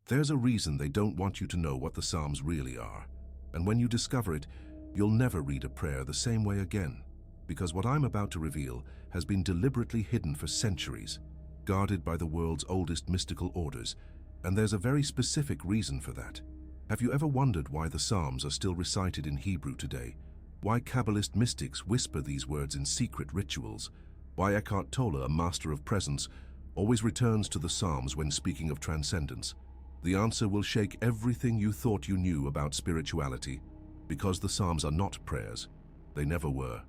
There's a reason they don't want you to know what the Psalms really are. And when you discover it, you'll never read a prayer the same way again. Because what I'm about to reveal has been deliberately hidden for centuries, guarded by the world's oldest mystical orders, and there's a very specific reason for that. Have you ever wondered why the Psalms are still recited in Hebrew today? Why Kabbalist mystics whisper these words in secret rituals? Why Eckhart Tolle, a master of presence, always returns to the Psalms when speaking of transcendence? The answer will shake everything you thought you knew about spirituality, because the Psalms are not prayers. They never were.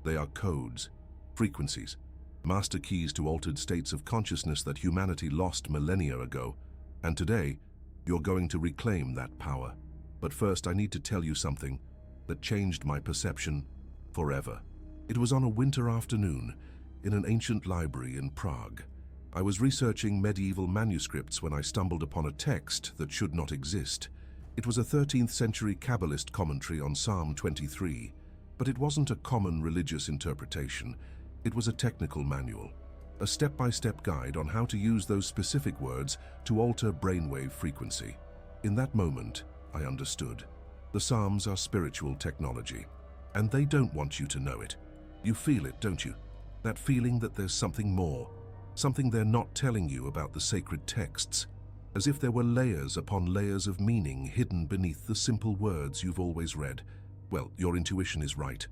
They are codes, frequencies, master keys to altered states of consciousness that humanity lost millennia ago. And today, you're going to reclaim that power. But first, I need to tell you something that changed my perception forever. It was on a winter afternoon in an ancient library in Prague. I was researching medieval manuscripts when I stumbled upon a text that should not exist. It was a 13th century Kabbalist commentary on Psalm 23, but it wasn't a common religious interpretation. It was a technical manual, a step-by-step guide on how to use those specific words to alter brainwave frequency. In that moment, I understood. The Psalms are spiritual technology, and they don't want you to know it. You feel it, don't you? That feeling that there's something more, something they're not telling you about the sacred texts, as if there were layers upon layers of meaning hidden beneath the simple words you've always read. Well, your intuition is right.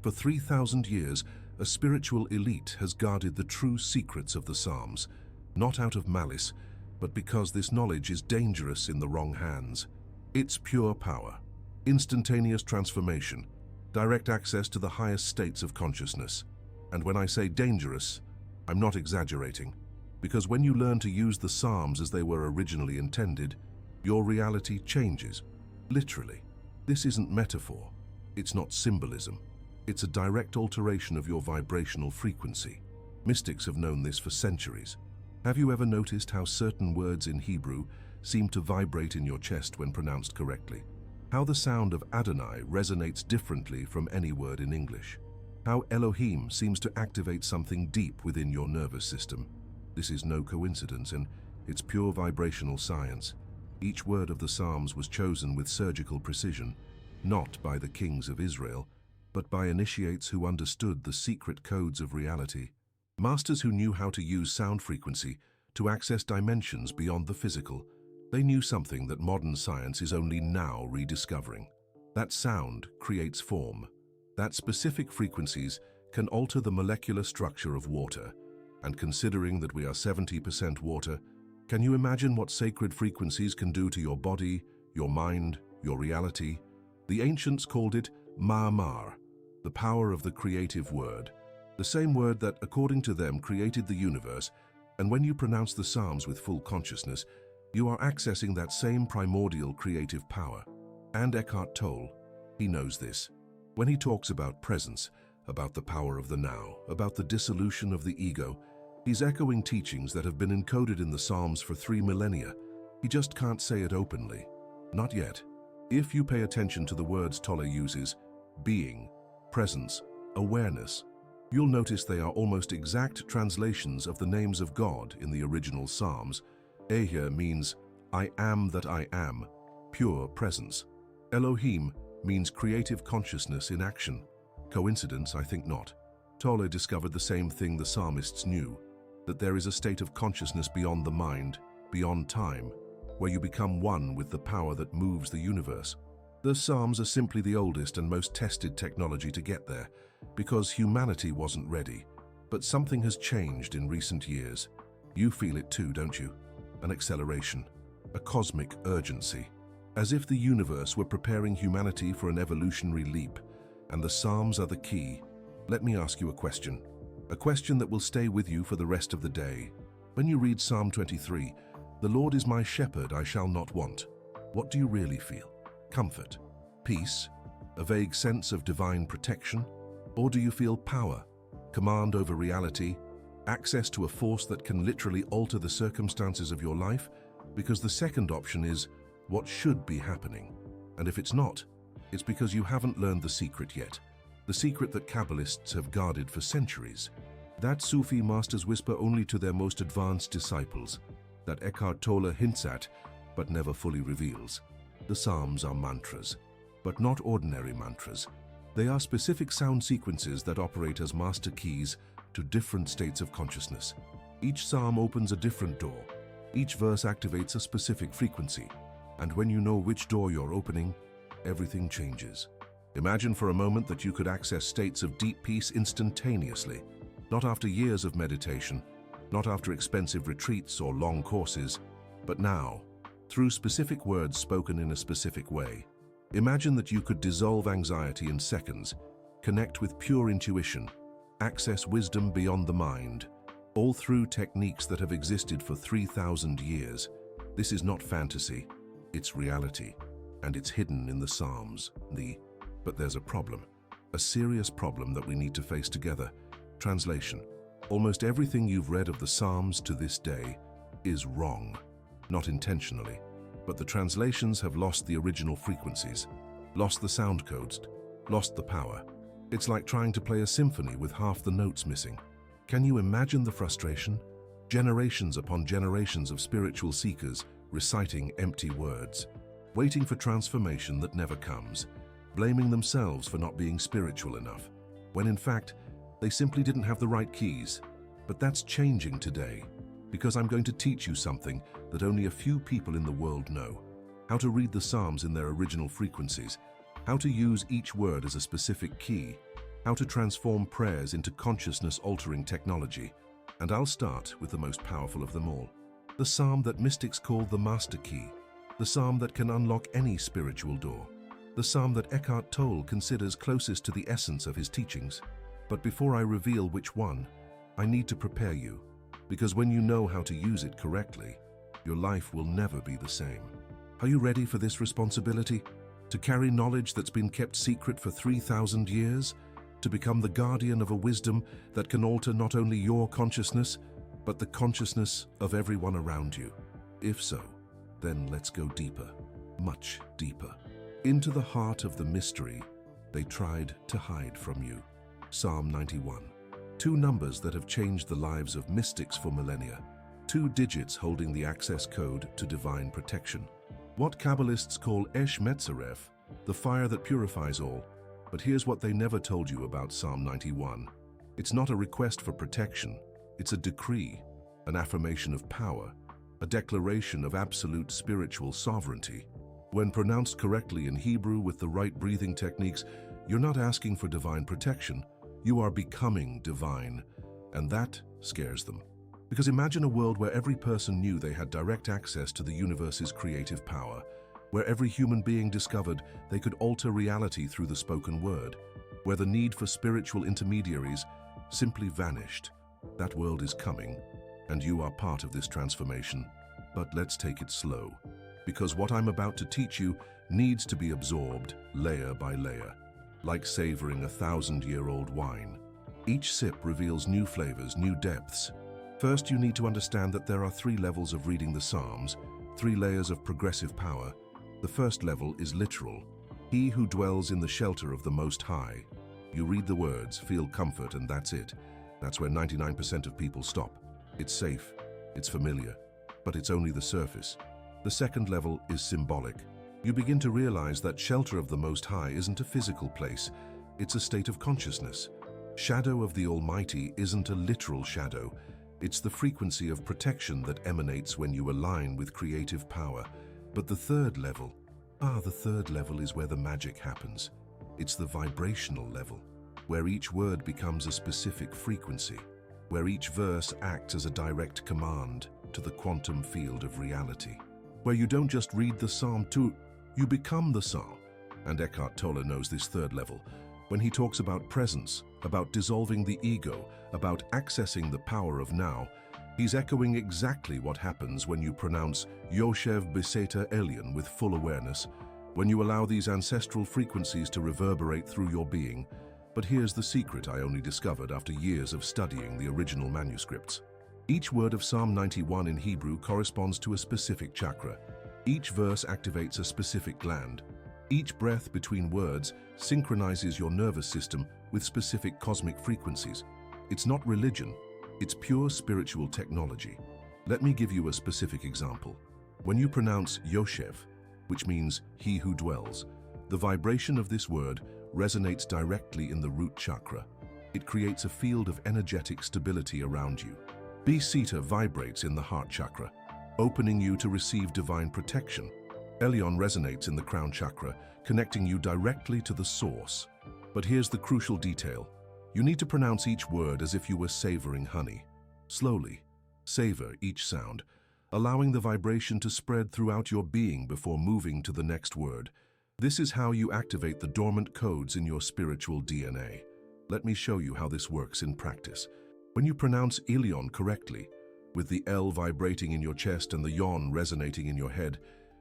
For 3,000 years, a spiritual elite has guarded the true secrets of the Psalms, not out of malice, but because this knowledge is dangerous in the wrong hands. It's pure power, instantaneous transformation, direct access to the highest states of consciousness. And when I say dangerous, I'm not exaggerating, because when you learn to use the Psalms as they were originally intended, your reality changes, literally. This isn't metaphor. It's not symbolism. It's a direct alteration of your vibrational frequency. Mystics have known this for centuries. Have you ever noticed how certain words in Hebrew seem to vibrate in your chest when pronounced correctly? How the sound of Adonai resonates differently from any word in English? How Elohim seems to activate something deep within your nervous system? This is no coincidence, and it's pure vibrational science. Each word of the Psalms was chosen with surgical precision, not by the kings of Israel, but by initiates who understood the secret codes of reality. Masters who knew how to use sound frequency to access dimensions beyond the physical. They knew something that modern science is only now rediscovering. That sound creates form. That specific frequencies can alter the molecular structure of water. And considering that we are 70% water, can you imagine what sacred frequencies can do to your body, your mind, your reality? The ancients called it Ma'amar, the power of the creative word, the same word that, according to them, created the universe. And when you pronounce the Psalms with full consciousness, you are accessing that same primordial creative power. And Eckhart Tolle, he knows this. When he talks about presence, about the power of the now, about the dissolution of the ego, he's echoing teachings that have been encoded in the Psalms for 3 millennia. He just can't say it openly. Not yet. If you pay attention to the words Tolle uses, being, presence, awareness, you'll notice they are almost exact translations of the names of God in the original Psalms. Ehyeh means, I am that I am, pure presence. Elohim means creative consciousness in action. Coincidence? I think not. Tolle discovered the same thing the psalmists knew, that there is a state of consciousness beyond the mind, beyond time, where you become one with the power that moves the universe. The Psalms are simply the oldest and most tested technology to get there, because humanity wasn't ready. But something has changed in recent years. You feel it too, don't you? An acceleration, a cosmic urgency, as if the universe were preparing humanity for an evolutionary leap, and the Psalms are the key. Let me ask you a question that will stay with you for the rest of the day. When you read Psalm 23, "The Lord is my shepherd, I shall not want," what do you really feel? Comfort? Peace? A vague sense of divine protection? Or do you feel power, command over reality, access to a force that can literally alter the circumstances of your life? Because the second option is what should be happening. And if it's not, it's because you haven't learned the secret yet. The secret that Kabbalists have guarded for centuries. That Sufi masters whisper only to their most advanced disciples. That Eckhart Tolle hints at, but never fully reveals. The Psalms are mantras, but not ordinary mantras. They are specific sound sequences that operate as master keys to different states of consciousness. Each psalm opens a different door. Each verse activates a specific frequency. And when you know which door you're opening, everything changes. Imagine for a moment that you could access states of deep peace instantaneously, not after years of meditation, not after expensive retreats or long courses, but now, through specific words spoken in a specific way. Imagine that you could dissolve anxiety in seconds, connect with pure intuition, access wisdom beyond the mind, all through techniques that have existed for 3,000 years. This is not fantasy, it's reality, and it's hidden in the Psalms. But there's a problem, a serious problem that we need to face together. Translation. Almost everything you've read of the Psalms to this day is wrong. Not intentionally, but the translations have lost the original frequencies, lost the sound codes, lost the power. It's like trying to play a symphony with half the notes missing. Can you imagine the frustration? Generations upon generations of spiritual seekers reciting empty words, waiting for transformation that never comes, blaming themselves for not being spiritual enough, when in fact, they simply didn't have the right keys. But that's changing today, because I'm going to teach you something that only a few people in the world know. How to read the Psalms in their original frequencies, how to use each word as a specific key, how to transform prayers into consciousness-altering technology. And I'll start with the most powerful of them all, the Psalm that mystics call the master key, the Psalm that can unlock any spiritual door, the Psalm that Eckhart Tolle considers closest to the essence of his teachings. But before I reveal which one, I need to prepare you, because when you know how to use it correctly, your life will never be the same. Are you ready for this responsibility? To carry knowledge that's been kept secret for 3,000 years? To become the guardian of a wisdom that can alter not only your consciousness, but the consciousness of everyone around you? If so, then let's go deeper, much deeper, into the heart of the mystery they tried to hide from you. Psalm 91. Two numbers that have changed the lives of mystics for millennia. Two digits holding the access code to divine protection. What Kabbalists call Esh Metzaref, the fire that purifies all. But here's what they never told you about Psalm 91. It's not a request for protection. It's a decree, an affirmation of power, a declaration of absolute spiritual sovereignty. When pronounced correctly in Hebrew with the right breathing techniques, you're not asking for divine protection. You are becoming divine, and that scares them. Because imagine a world where every person knew they had direct access to the universe's creative power, where every human being discovered they could alter reality through the spoken word, where the need for spiritual intermediaries simply vanished. That world is coming, and you are part of this transformation. But let's take it slow, because what I'm about to teach you needs to be absorbed layer by layer, like savoring a 1,000-year-old wine. Each sip reveals new flavors, new depths. First, you need to understand that there are 3 levels of reading the Psalms, 3 layers of progressive power. The first level is literal. He who dwells in the shelter of the Most High. You read the words, feel comfort, and that's it. That's where 99% of people stop. It's safe, it's familiar, but it's only the surface. The second level is symbolic. You begin to realize that shelter of the Most High isn't a physical place, it's a state of consciousness. Shadow of the Almighty isn't a literal shadow, it's the frequency of protection that emanates when you align with creative power. But the third level is where the magic happens. It's the vibrational level, where each word becomes a specific frequency, where each verse acts as a direct command to the quantum field of reality, where you don't just read the psalm you become the psalm. And Eckhart Tolle knows this third level. When he talks about presence, about dissolving the ego, about accessing the power of now, he's echoing exactly what happens when you pronounce Yoshev B'Seta Elyon with full awareness, when you allow these ancestral frequencies to reverberate through your being. But here's the secret I only discovered after years of studying the original manuscripts. Each word of Psalm 91 in Hebrew corresponds to a specific chakra. Each verse activates a specific gland. Each breath between words synchronizes your nervous system with specific cosmic frequencies. It's not religion, it's pure spiritual technology. Let me give you a specific example. When you pronounce Yoshev, which means he who dwells, the vibration of this word resonates directly in the root chakra. It creates a field of energetic stability around you. Besita vibrates in the heart chakra, opening you to receive divine protection. Elyon resonates in the crown chakra, connecting you directly to the source. But here's the crucial detail. You need to pronounce each word as if you were savoring honey. Slowly, savor each sound, allowing the vibration to spread throughout your being before moving to the next word. This is how you activate the dormant codes in your spiritual DNA. Let me show you how this works in practice. When you pronounce Elyon correctly, with the L vibrating in your chest and the Yon resonating in your head,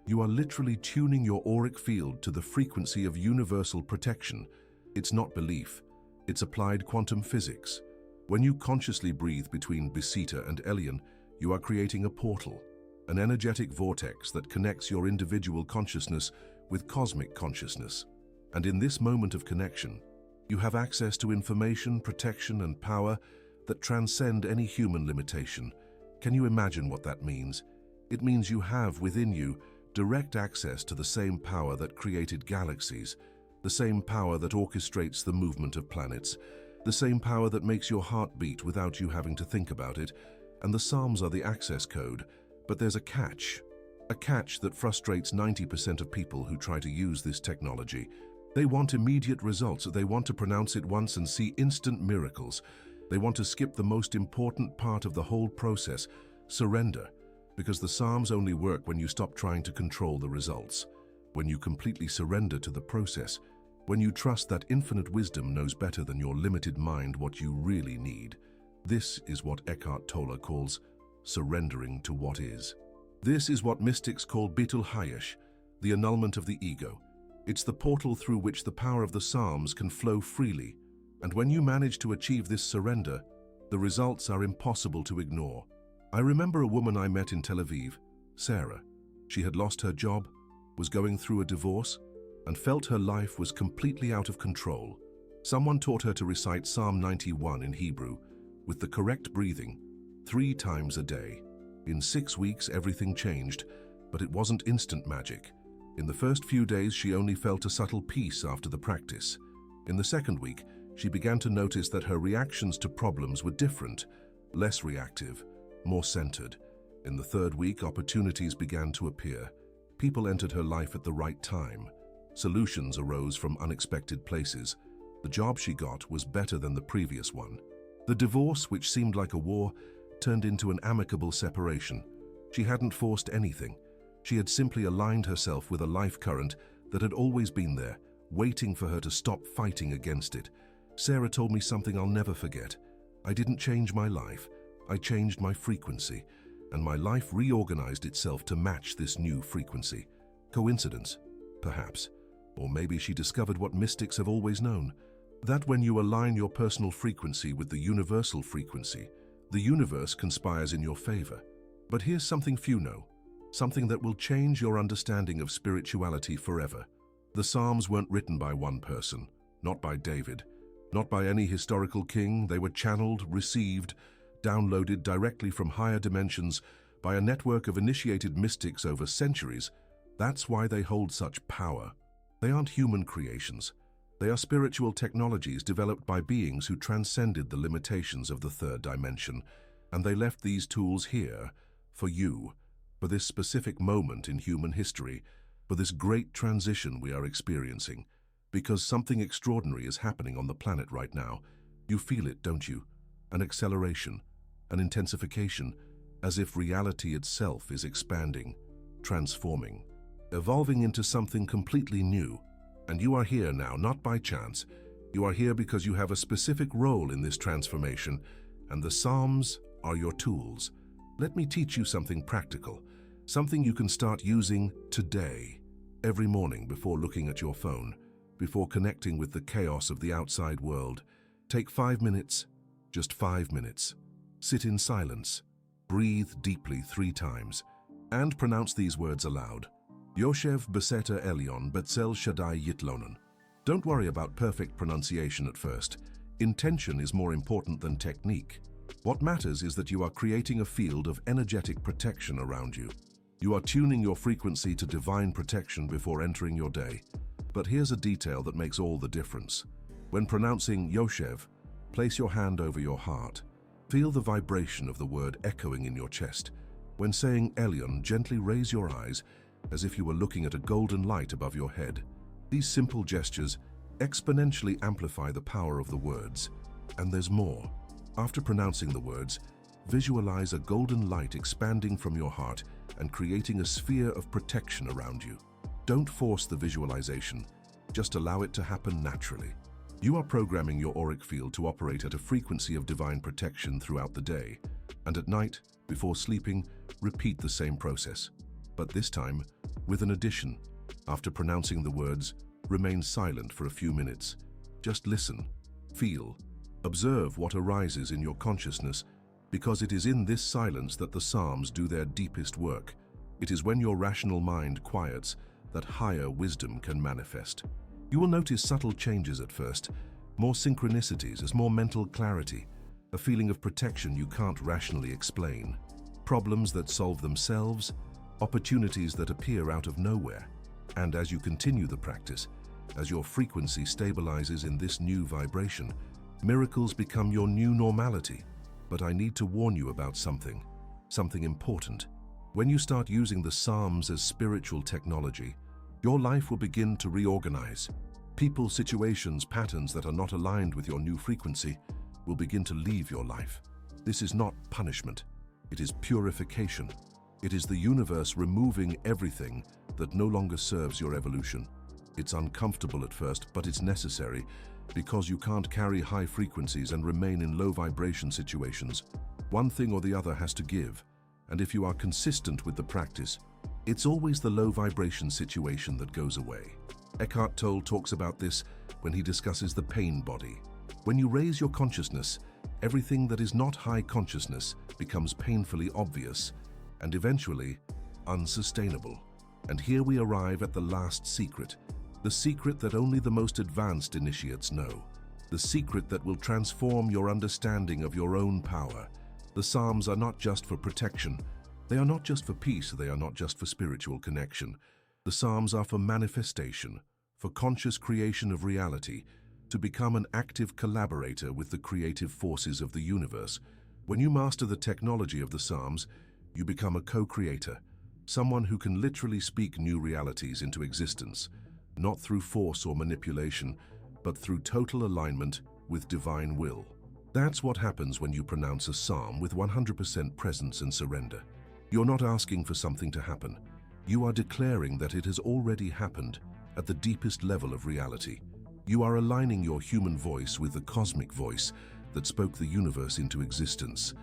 you are literally tuning your auric field to the frequency of universal protection. It's not belief, it's applied quantum physics. When you consciously breathe between Besita and Elyon, you are creating a portal, an energetic vortex that connects your individual consciousness with cosmic consciousness. And in this moment of connection, you have access to information, protection, and power that transcend any human limitation. Can you imagine what that means? It means you have within you direct access to the same power that created galaxies, the same power that orchestrates the movement of planets, the same power that makes your heart beat without you having to think about it. And the Psalms are the access code, but there's a catch that frustrates 90% of people who try to use this technology. They want immediate results. They want to pronounce it once and see instant miracles. They want to skip the most important part of the whole process, surrender, because the Psalms only work when you stop trying to control the results, when you completely surrender to the process, when you trust that infinite wisdom knows better than your limited mind what you really need. This is what Eckhart Tolle calls surrendering to what is. This is what mystics call Bitul Hayesh, the annulment of the ego. It's the portal through which the power of the Psalms can flow freely. And when you manage to achieve this surrender, the results are impossible to ignore. I remember a woman I met in Tel Aviv, Sarah. She had lost her job, was going through a divorce, and felt her life was completely out of control. Someone taught her to recite Psalm 91 in Hebrew, with the correct breathing, 3 times a day. In 6 weeks, everything changed, but it wasn't instant magic. In the first few days, she only felt a subtle peace after the practice. In the second week, she began to notice that her reactions to problems were different, less reactive, more centered. In the third week, opportunities began to appear. People entered her life at the right time. Solutions arose from unexpected places. The job she got was better than the previous one. The divorce, which seemed like a war, turned into an amicable separation. She hadn't forced anything. She had simply aligned herself with a life current that had always been there, waiting for her to stop fighting against it. Sarah told me something I'll never forget. I didn't change my life. I changed my frequency, and my life reorganized itself to match this new frequency. Coincidence? Perhaps. Or maybe she discovered what mystics have always known, that when you align your personal frequency with the universal frequency, the universe conspires in your favor. But here's something few know, something that will change your understanding of spirituality forever. The Psalms weren't written by one person, not by David, not by any historical king. They were channeled, received, downloaded directly from higher dimensions by a network of initiated mystics over centuries. That's why they hold such power. They aren't human creations. They are spiritual technologies developed by beings who transcended the limitations of the third dimension, and they left these tools here for you, for this specific moment in human history, for this great transition we are experiencing, because something extraordinary is happening on the planet right now. You feel it, don't you? An acceleration, an intensification, as if reality itself is expanding, transforming, evolving into something completely new. And you are here now, not by chance. You are here because you have a specific role in this transformation, and the Psalms are your tools. Let me teach you something practical, something you can start using today, every morning before looking at your phone, before connecting with the chaos of the outside world. Take 5 minutes, just 5 minutes. Sit in silence, breathe deeply 3 times, and pronounce these words aloud. Yoshev Beseta Elyon Betzel Shaddai Yitlonon. Don't worry about perfect pronunciation at first. Intention is more important than technique. What matters is that you are creating a field of energetic protection around you. You are tuning your frequency to divine protection before entering your day. But here's a detail that makes all the difference. When pronouncing Yoshev, place your hand over your heart. Feel the vibration of the word echoing in your chest. When saying Elyon, gently raise your eyes as if you were looking at a golden light above your head. These simple gestures exponentially amplify the power of the words. And there's more. After pronouncing the words, visualize a golden light expanding from your heart and creating a sphere of protection around you. Don't force the visualization, just allow it to happen naturally. You are programming your auric field to operate at a frequency of divine protection throughout the day, and at night, before sleeping, repeat the same process. But this time, with an addition. After pronouncing the words, remain silent for a few minutes. Just listen, feel, observe what arises in your consciousness, because it is in this silence that the Psalms do their deepest work. It is when your rational mind quiets that higher wisdom can manifest. You will notice subtle changes at first, more synchronicities as more mental clarity, a feeling of protection you can't rationally explain, problems that solve themselves, opportunities that appear out of nowhere. And as you continue the practice, as your frequency stabilizes in this new vibration, miracles become your new normality. But I need to warn you about something important. When you start using the Psalms as spiritual technology, your life will begin to reorganize. People, situations, patterns that are not aligned with your new frequency will begin to leave your life. This is not punishment. It is purification. It is the universe removing everything that no longer serves your evolution. It's uncomfortable at first, but it's necessary because you can't carry high frequencies and remain in low vibration situations. One thing or the other has to give, and if you are consistent with the practice, it's always the low vibration situation that goes away. Eckhart Tolle talks about this when he discusses the pain body. When you raise your consciousness, everything that is not high consciousness becomes painfully obvious and eventually unsustainable. And here we arrive at the last secret, the secret that only the most advanced initiates know, the secret that will transform your understanding of your own power. The Psalms are not just for protection, they are not just for peace, they are not just for spiritual connection. The Psalms are for manifestation, for conscious creation of reality, to become an active collaborator with the creative forces of the universe. When you master the technology of the Psalms, you become a co-creator, someone who can literally speak new realities into existence, not through force or manipulation, but through total alignment with divine will. That's what happens when you pronounce a psalm with 100% presence and surrender. You're not asking for something to happen. You are declaring that it has already happened at the deepest level of reality. You are aligning your human voice with the cosmic voice that spoke the universe into existence.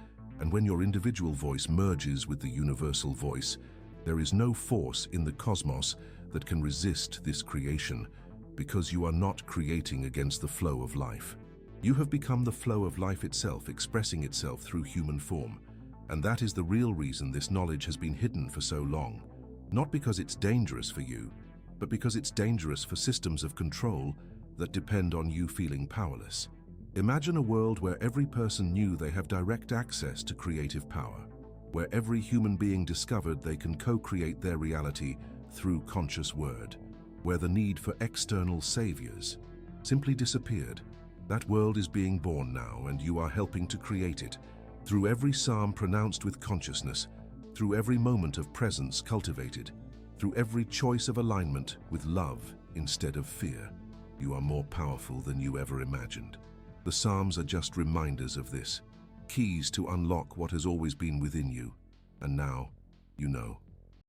And when your individual voice merges with the universal voice, there is no force in the cosmos that can resist this creation, because you are not creating against the flow of life. You have become the flow of life itself, expressing itself through human form. And that is the real reason this knowledge has been hidden for so long. Not because it's dangerous for you, but because it's dangerous for systems of control that depend on you feeling powerless. Imagine a world where every person knew they have direct access to creative power, where every human being discovered they can co-create their reality through conscious word, where the need for external saviors simply disappeared. That world is being born now, and you are helping to create it. Through every psalm pronounced with consciousness, through every moment of presence cultivated, through every choice of alignment with love instead of fear, you are more powerful than you ever imagined. The Psalms are just reminders of this, keys to unlock what has always been within you, and now you know.